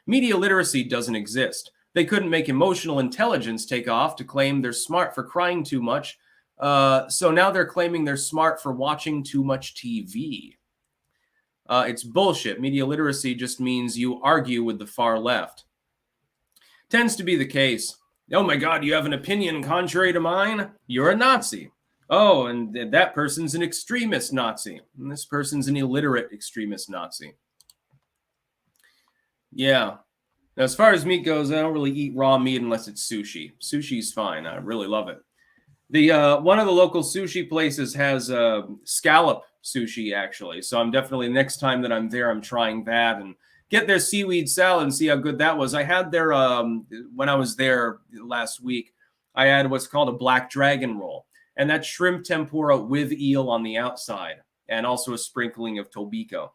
Media literacy doesn't exist. They couldn't make emotional intelligence take off to claim they're smart for crying too much. So now they're claiming they're smart for watching too much TV. It's bullshit. Media literacy just means you argue with the far left. Tends to be the case. Oh my God, you have an opinion contrary to mine? You're a Nazi. Oh, and that person's an extremist Nazi. And this person's an illiterate extremist Nazi. Yeah. Now, as far as meat goes, I don't really eat raw meat unless it's sushi. Sushi's fine. I really love it. One of the local sushi places has scallop sushi, actually. So I'm definitely, next time that I'm there, I'm trying that and get their seaweed salad and see how good that was. I had their, when I was there last week, I had what's called a black dragon roll. And that's shrimp tempura with eel on the outside. And also a sprinkling of tobiko,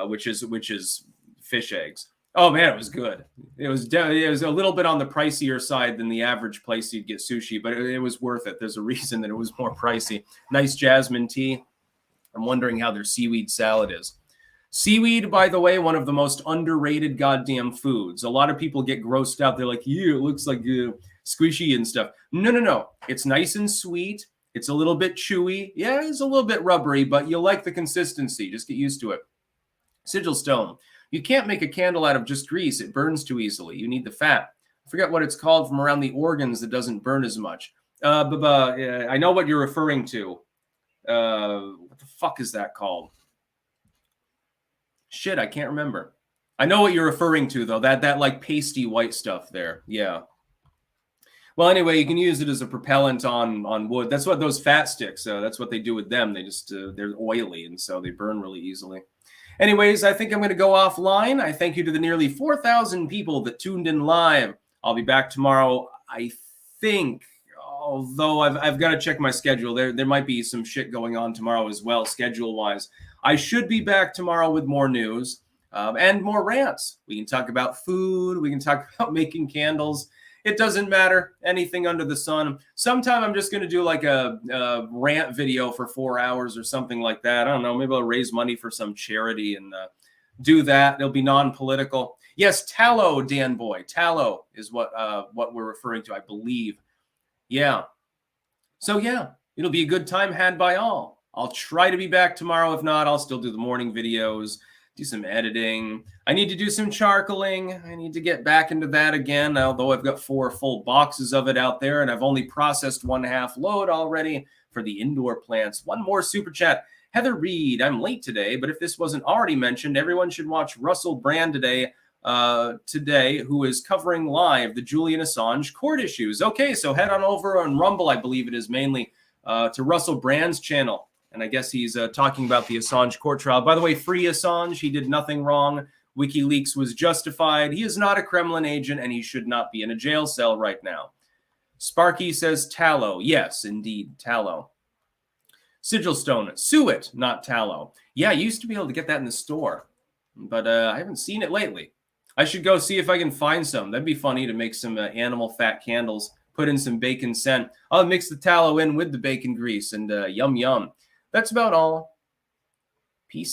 which is fish eggs. Oh, man, it was good. It was a little bit on the pricier side than the average place you'd get sushi, but it was worth it. There's a reason that it was more pricey. Nice jasmine tea. I'm wondering how their seaweed salad is. Seaweed, by the way, one of the most underrated goddamn foods. A lot of people get grossed out. They're like, ew, it looks like squishy and stuff. No. It's nice and sweet. It's a little bit chewy. Yeah, it's a little bit rubbery, but you'll like the consistency. Just get used to it. Sigil stone. You can't make a candle out of just grease. It burns too easily. You need the fat. I forget what it's called from around the organs that doesn't burn as much. I know what you're referring to. What the fuck is that called? Shit, I can't remember. I know what you're referring to, though. That like pasty white stuff there. Yeah. Well, anyway, you can use it as a propellant on wood. That's what those fat sticks. That's what they do with them. They just they're oily, and so they burn really easily. Anyways, I think I'm going to go offline. I thank you to the nearly 4,000 people that tuned in live. I'll be back tomorrow, I think, although I've got to check my schedule. There might be some shit going on tomorrow as well, schedule-wise. I should be back tomorrow with more news and more rants. We can talk about food. We can talk about making candles. It doesn't matter. Anything under the sun. Sometime I'm just going to do like a rant video for 4 hours or something like that. I don't know. Maybe I'll raise money for some charity and do that. It'll be non-political. Yes, tallow, Dan Boy. Tallow is what we're referring to, I believe. Yeah. So, yeah, it'll be a good time had by all. I'll try to be back tomorrow. If not, I'll still do the morning videos, do some editing. I need to do some charcoaling. I need to get back into that again, although I've got 4 full boxes of it out there, and I've only processed 1/2 load already for the indoor plants. One more super chat. Heather Reed, I'm late today, but if this wasn't already mentioned, everyone should watch Russell Brand today, who is covering live the Julian Assange court issues. Okay, so head on over on Rumble, I believe it is mainly, to Russell Brand's channel. And I guess he's talking about the Assange court trial. By the way, free Assange. He did nothing wrong. WikiLeaks was justified. He is not a Kremlin agent, and he should not be in a jail cell right now. Sparky says tallow. Yes, indeed, tallow. Sigilstone. Suet, not tallow. Yeah, I used to be able to get that in the store, but I haven't seen it lately. I should go see if I can find some. That'd be funny to make some animal fat candles, put in some bacon scent. I'll mix the tallow in with the bacon grease, and yum, yum. That's about all.